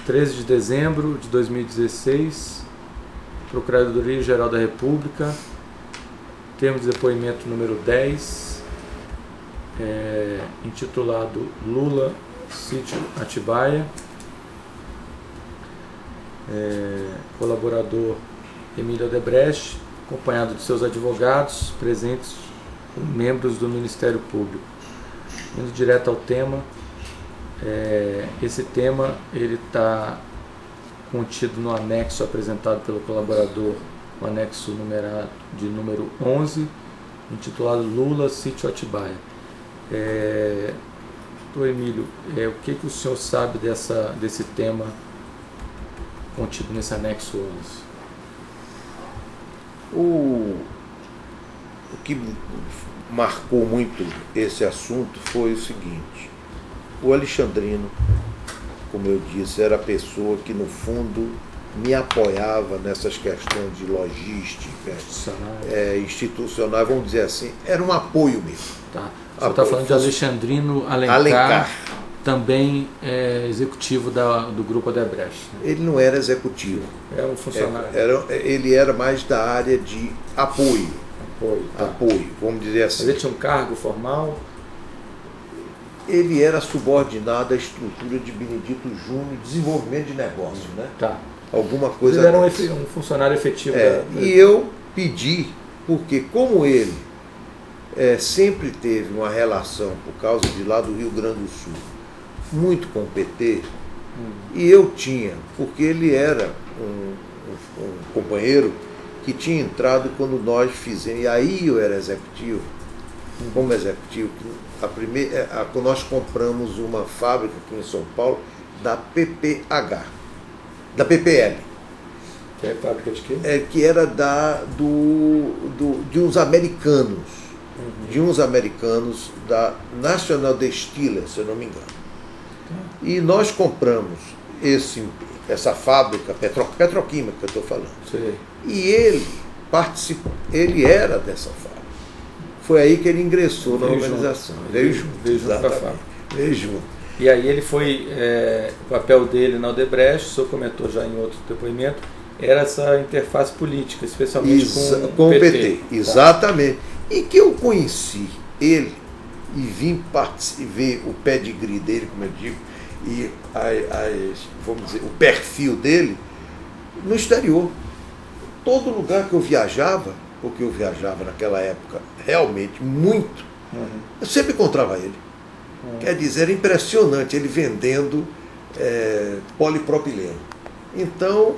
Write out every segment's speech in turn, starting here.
13 de dezembro de 2016, Procuradoria-Geral da República, termo de depoimento número 10, intitulado Lula, Sítio Atibaia, colaborador Emílio Odebrecht, acompanhado de seus advogados, presentes membros do Ministério Público. Indo direto ao tema, esse tema ele está contido no anexo apresentado pelo colaborador, o anexo numerado de número 11, intitulado Lula, Sítio Atibaia. Doutor Emílio, o que o senhor sabe desse tema contido nesse anexo 11? O que marcou muito esse assunto foi o seguinte: o Alexandrino, como eu disse, era a pessoa que no fundo me apoiava nessas questões de logística, institucional, vamos dizer assim, era um apoio mesmo. Tá. O senhor está falando de Alexandrino Alencar, também executivo do Grupo Odebrecht. Né? Ele não era executivo. Era um funcionário. Ele era mais da área de apoio. Apoio, vamos dizer assim. Mas ele tinha um cargo formal? Ele era subordinado à estrutura de Benedito Júnior, desenvolvimento de negócio, né? Tá. Alguma coisa. Ele era um funcionário efetivo. E eu pedi, porque como ele sempre teve uma relação, por causa de lá do Rio Grande do Sul, muito com o PT, e eu tinha, porque ele era um companheiro que tinha entrado quando nós fizemos, e aí eu era executivo, como executivo, quando nós compramos uma fábrica aqui em São Paulo, da PPH, da PPL. Que é fábrica de quê? Que era de uns americanos, da National Distiller, se eu não me engano. E nós compramos essa fábrica petroquímica que eu estou falando. Sim. E ele participou, ele era dessa fábrica. Foi aí que ele ingressou na organização. Veio junto com a fábrica. Veio junto. E aí ele foi, o papel dele na Odebrecht, o senhor comentou já em outro depoimento, era essa interface política, especialmente com o PT. Exatamente. E que eu conheci ele e vim ver o pedigree dele, como eu digo, e vamos dizer, o perfil dele no exterior. Todo lugar que eu viajava, porque eu viajava naquela época realmente muito, eu sempre encontrava ele. Quer dizer, era impressionante ele vendendo polipropileno. Então,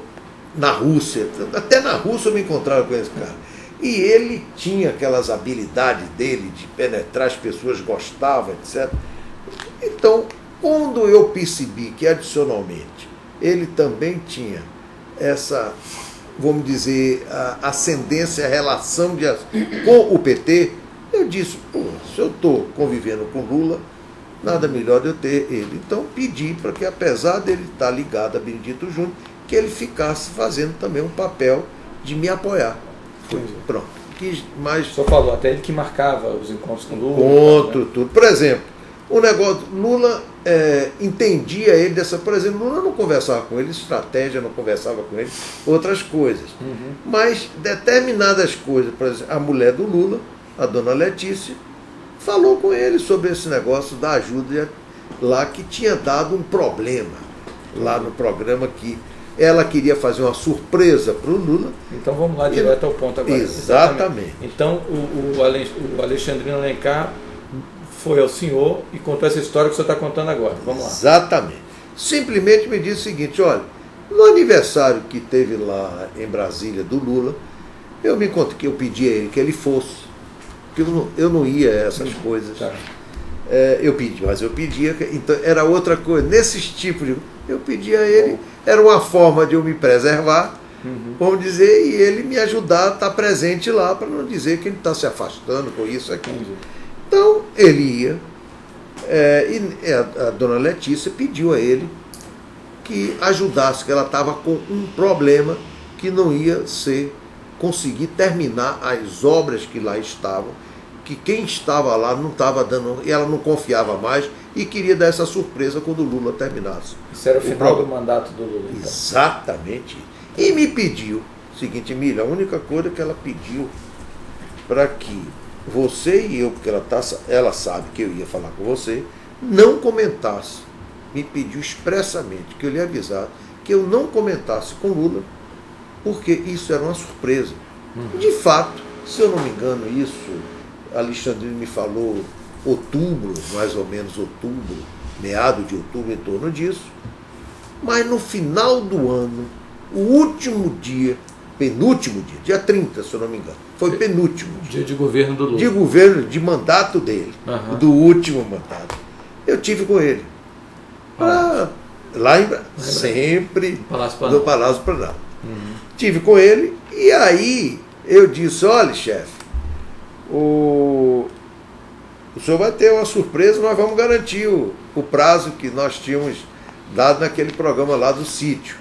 na Rússia, até na Rússia eu me encontrava com esse cara. E ele tinha aquelas habilidades dele de penetrar, as pessoas gostavam, etc. Então, quando eu percebi que, adicionalmente, ele também tinha essa, vamos dizer, a ascendência, a relação com o PT, eu disse, se eu estou convivendo com Lula, nada melhor de eu ter ele. Então, pedi para que, apesar dele estar ligado a Benedito Júnior, que ele ficasse fazendo também um papel de me apoiar. Pronto. O senhor falou até ele que marcava os encontros com Lula. Tudo. Por exemplo, o negócio, Lula entendia ele dessa. Por exemplo, Lula não conversava com ele, estratégia, não conversava com ele, outras coisas. Mas determinadas coisas, por exemplo, a mulher do Lula, a dona Letícia, falou com ele sobre esse negócio da ajuda lá que tinha dado um problema lá no programa que ela queria fazer uma surpresa para o Lula. Então vamos lá direto ao ponto agora. Exatamente. Então o Alexandrino Alencar foi ao senhor e contou essa história que o senhor está contando agora. Vamos lá. Exatamente. Simplesmente me disse o seguinte: olha, no aniversário que teve lá em Brasília do Lula, eu me encontrei que eu pedi a ele que ele fosse, porque eu não ia a essas coisas. Tá. Eu pedi, mas eu pedia, então era outra coisa. Nesses tipos de. Eu pedi a ele, era uma forma de eu me preservar, vamos dizer, e ele me ajudar a estar presente lá, para não dizer que ele está se afastando com isso aqui. Então, ele ia, e a dona Letícia pediu a ele que ajudasse, que ela estava com um problema que não ia conseguir terminar as obras que lá estavam, que quem estava lá não estava dando, e ela não confiava mais e queria dar essa surpresa quando o Lula terminasse. Isso era o final do mandato do Lula, então. Exatamente. E me pediu o seguinte: Emília, a única coisa que ela pediu para que você e eu, porque ela sabe que eu ia falar com você, não comentasse. Me pediu expressamente que eu lhe avisasse que eu não comentasse com Lula, porque isso era uma surpresa. De fato, se eu não me engano, isso, Alexandrino me falou outubro, mais ou menos outubro, meado de outubro, em torno disso. Mas no final do ano, o último dia, penúltimo dia 30, se eu não me engano, foi penúltimo dia de governo do Lula. De governo, de mandato dele, do último mandato. Eu tive com ele. Lá em sempre no Palácio Planalto. Tive com ele e aí eu disse: olha, chefe, o senhor vai ter uma surpresa, nós vamos garantir o prazo que nós tínhamos dado naquele programa lá do sítio.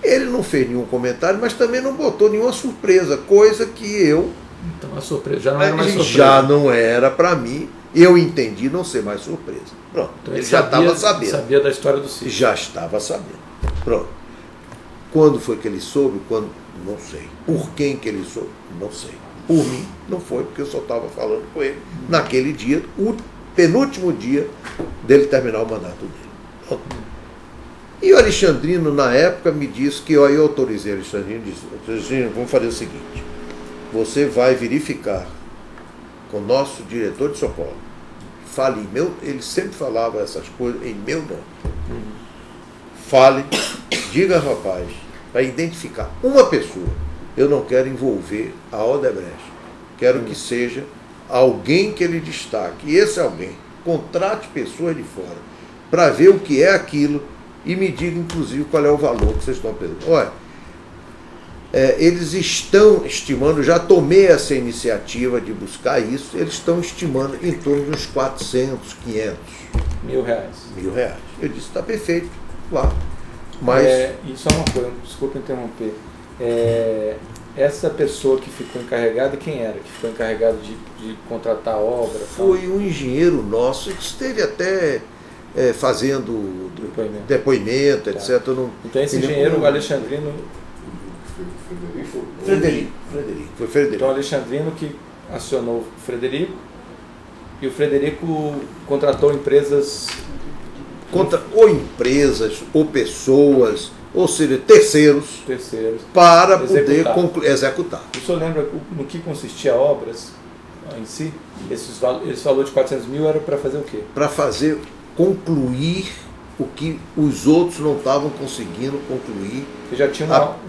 Ele não fez nenhum comentário, mas também não botou nenhuma surpresa, coisa que eu... Então a surpresa já não era mais surpresa. Já não era para mim, eu entendi não ser mais surpresa. Pronto, então ele já estava sabendo. Sabia da história do sítio. Já estava sabendo. Pronto. Quando foi que ele soube? Quando? Não sei. Por quem que ele soube? Não sei. Por mim, não foi, porque eu só estava falando com ele naquele dia, o penúltimo dia dele terminar o mandato dele. E o Alexandrino, na época, me disse que eu autorizei o Alexandrino e disse: Alexandrino, vamos fazer o seguinte, você vai verificar com o nosso diretor de São Paulo, fale em meu, ele sempre falava essas coisas em meu nome. Fale, diga ao rapaz, para identificar uma pessoa. Eu não quero envolver a Odebrecht. Quero que seja alguém que ele destaque. E esse alguém contrate pessoas de fora para ver o que é aquilo e me diga, inclusive, qual é o valor que vocês estão pedindo. Olha, eles estão estimando, já tomei essa iniciativa de buscar isso, eles estão estimando em torno de uns 400, 500 mil reais. Eu disse: está perfeito, claro. Mas e só uma coisa, desculpa interromper. Essa pessoa que ficou encarregada, quem era? Que ficou encarregado de contratar a obra? Foi um engenheiro nosso que esteve até fazendo depoimento, etc. Então esse engenheiro, o Alexandrino... Frederico. Foi Frederico. Então o Alexandrino que acionou o Frederico, e o Frederico contratou empresas... Ou empresas, ou pessoas, ou seja, terceiros para poder executar. O senhor lembra no que consistia a obra em si? Esse valor de 400 mil era para fazer o quê? Para concluir o que os outros não estavam conseguindo concluir. Você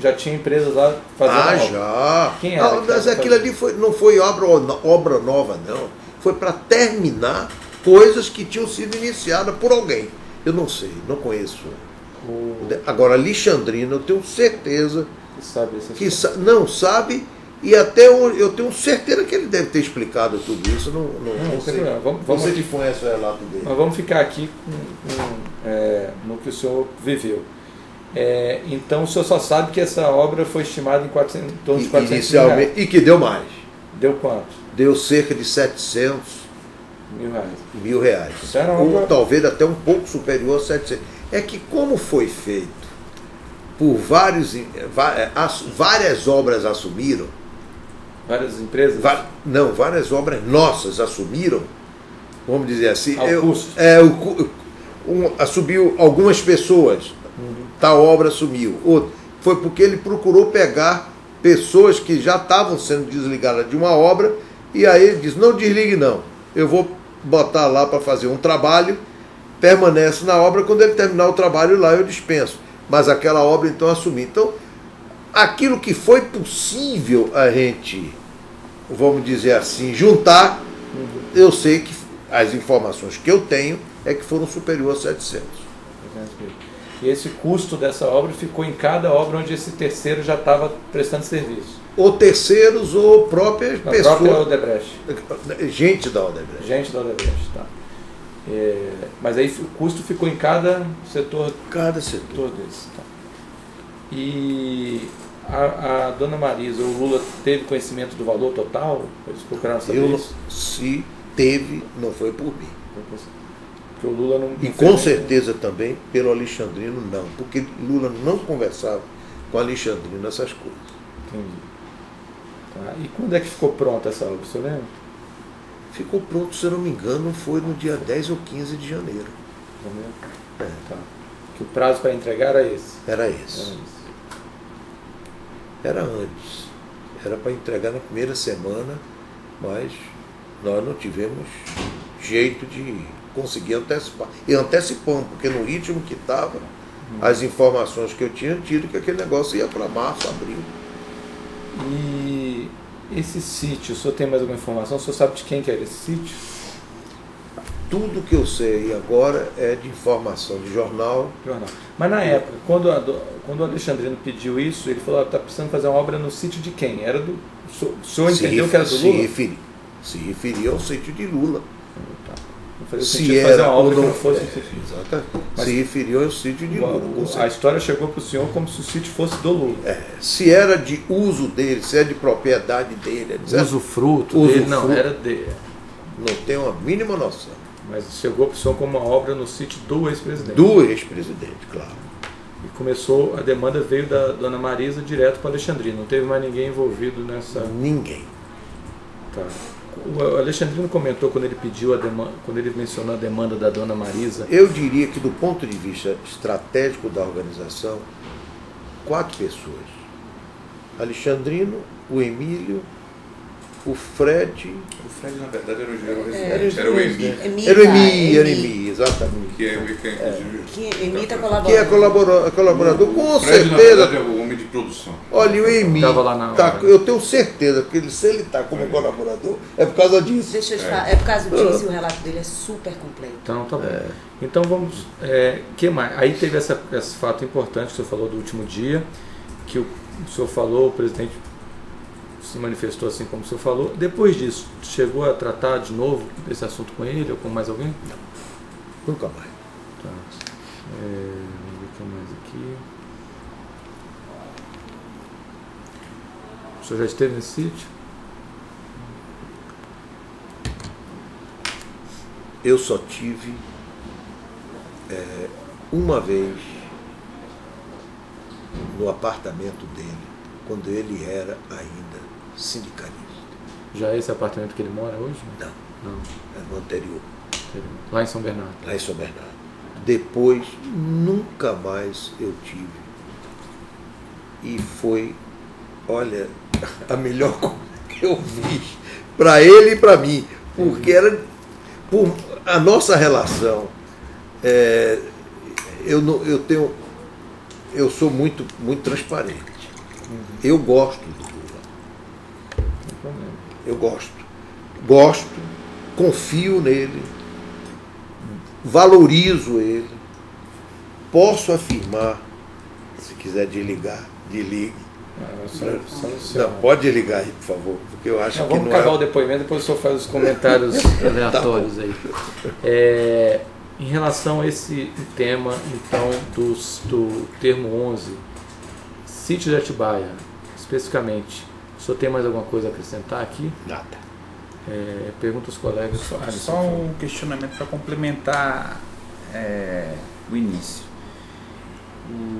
já tinha empresas lá fazendo obra? Já. Quem era? Mas aquilo ali não foi obra nova, não. Foi para terminar coisas que tinham sido iniciadas por alguém. Eu não sei, não conheço. Agora, Alexandrino, eu tenho certeza que sabe, e até eu tenho certeza que ele deve ter explicado tudo isso. Não sei. Você que conhece o relato dele. Mas vamos ficar aqui no que o senhor viveu. Então o senhor só sabe que essa obra foi estimada em 400 inicialmente, e que deu mais. Deu quanto? Deu cerca de 700 mil reais. Ou talvez até um pouco superior a 700. É que como foi feito por várias obras assumiram. Várias empresas? Várias obras nossas assumiram, vamos dizer assim. Assumiu algumas pessoas, tal obra assumiu. Foi porque ele procurou pegar pessoas que já estavam sendo desligadas de uma obra, e aí ele disse: não desligue não, eu vou botar lá para fazer um trabalho, permanece na obra, quando ele terminar o trabalho lá eu dispenso. Mas aquela obra então assumi. Então, aquilo que foi possível a gente, vamos dizer assim, juntar, eu sei que as informações que eu tenho é que foram superiores a 700. E esse custo dessa obra ficou em cada obra onde esse terceiro já estava prestando serviço? Ou terceiros ou próprias pessoas. A própria Odebrecht. Gente da Odebrecht. Gente da Odebrecht, tá. Mas aí o custo ficou em cada setor. Cada setor. Desse, tá. E A dona Marisa, o Lula teve conhecimento do valor total? Eles procuraram saber isso? Se teve, não foi por mim. Porque o Lula não... E com certeza também pelo Alexandrino não, porque Lula não conversava com Alexandrino essas coisas. Entendi. Tá. E quando é que ficou pronta essa obra, você lembra? Ficou pronto, se eu não me engano, foi no dia 10 ou 15 de janeiro. Tá. Que o prazo para entregar era esse? Era esse. Era antes. Era para entregar na primeira semana, mas nós não tivemos jeito de conseguir antecipar. E antecipamos, porque no ritmo que estava, as informações que eu tinha tido que aquele negócio ia para março, abril. E esse sítio, o senhor tem mais alguma informação? O senhor sabe de quem que era esse sítio? Tudo que eu sei agora é de informação de jornal. Mas na época, quando o Alexandrino pediu isso, ele falou: está precisando fazer uma obra no sítio de quem? Era do... O senhor entendeu que era do Lula? Se referia ao sítio de Lula. Tá. Não fazia sentido fazer uma obra que não fosse o sítio. Exatamente. Se referiu ao sítio de Lula. A história chegou para o senhor como se o sítio fosse do Lula. Se era de uso dele, se é de propriedade dele, etc. Usufruto dele, não, era dele. Não tenho a mínima noção. Mas chegou para o senhor como uma obra no sítio do ex-presidente. Do ex-presidente, claro. E começou, a demanda veio da dona Marisa direto para Alexandrino. Não teve mais ninguém envolvido nessa... Ninguém. Tá. O Alexandrino comentou quando ele pediu a demanda, quando ele mencionou a demanda da dona Marisa. Eu diria que do ponto de vista estratégico da organização, 4 pessoas. Alexandrino, o Emílio, o Fred... O Fred, na verdade, era o gerente. Era o Emi. Era o Emi, exatamente. Que Emi está colaborando. Que é colaborador, com Fred, certeza. na verdade, é o homem de produção. Olha, o Emi, Lá na hora. eu tenho certeza que se ele está como colaborador, é por causa disso. Deixa eu te falar, é por causa disso, o relato dele é super completo. Então tá bom. Então vamos. Que mais? Aí teve esse fato importante que o senhor falou do último dia, que o senhor falou, o presidente se manifestou assim como o senhor falou. Depois disso, chegou a tratar de novo desse assunto com ele ou com mais alguém? Não. Nunca mais. Tá. Vamos ver o que mais aqui. O senhor já esteve nesse sítio? Eu só tive uma vez no apartamento dele, quando ele era ainda sindicalista. Já é esse apartamento que ele mora hoje? Não, Não. é no anterior, Lá em São Bernardo. lá em São Bernardo. Depois, nunca mais eu tive. E foi, olha, a melhor coisa que eu fiz para ele e para mim, porque era por a nossa relação. Eu sou muito transparente. Eu gosto do Lula. Eu gosto, confio nele, valorizo ele, posso afirmar, se quiser desligar, desligue. Não, pode ligar aí, por favor, porque eu acho que vamos não acabar o depoimento, depois o senhor faz os comentários aleatórios aí. Em relação a esse tema, então, do termo 11, sítio de Atibaia, especificamente, o senhor tem mais alguma coisa a acrescentar aqui? Nada. Pergunta aos colegas. Só um questionamento para complementar o início.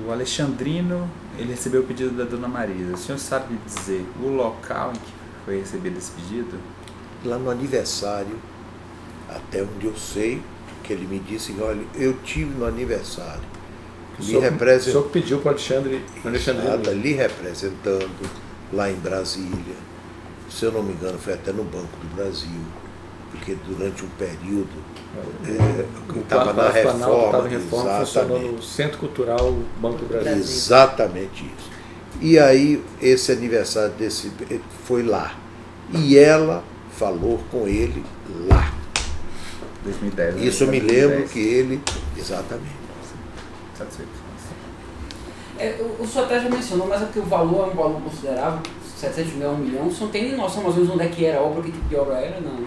O Alexandrino, ele recebeu o pedido da dona Marisa. O senhor sabe dizer o local em que foi recebido esse pedido? Lá no aniversário, até onde eu sei, que ele me disse, olha, eu tive no aniversário. O senhor pediu para o Alexandrino lhe representando lá em Brasília. Se eu não me engano, foi até no Banco do Brasil, porque durante um período estava na reforma, funcionou no Centro Cultural Banco do Brasil. Exatamente isso. E aí esse aniversário foi lá. E ela falou com ele lá. 2010. Isso eu me lembro que ele... Exatamente. Satisfeito. O senhor até já mencionou, mas é porque o valor é um valor considerável, 700 mil a 1 milhão, o senhor tem noção mais ou menos onde é que era a obra, que tipo de obra era? Não, né?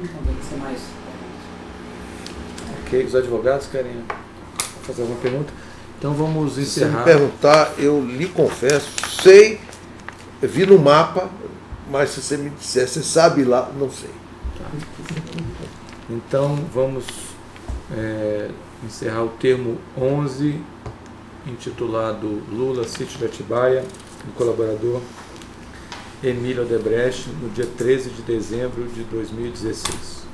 Então deve ser mais... Ok, os advogados querem fazer alguma pergunta? Então vamos Se você me encerrar. perguntar, eu lhe confesso, sei, vi no mapa, mas se você me disser, você sabe lá, não sei. Então vamos encerrar o termo 11, intitulado Lula, Sítio de Atibaia, do colaborador Emílio Odebrecht, no dia 13 de dezembro de 2016.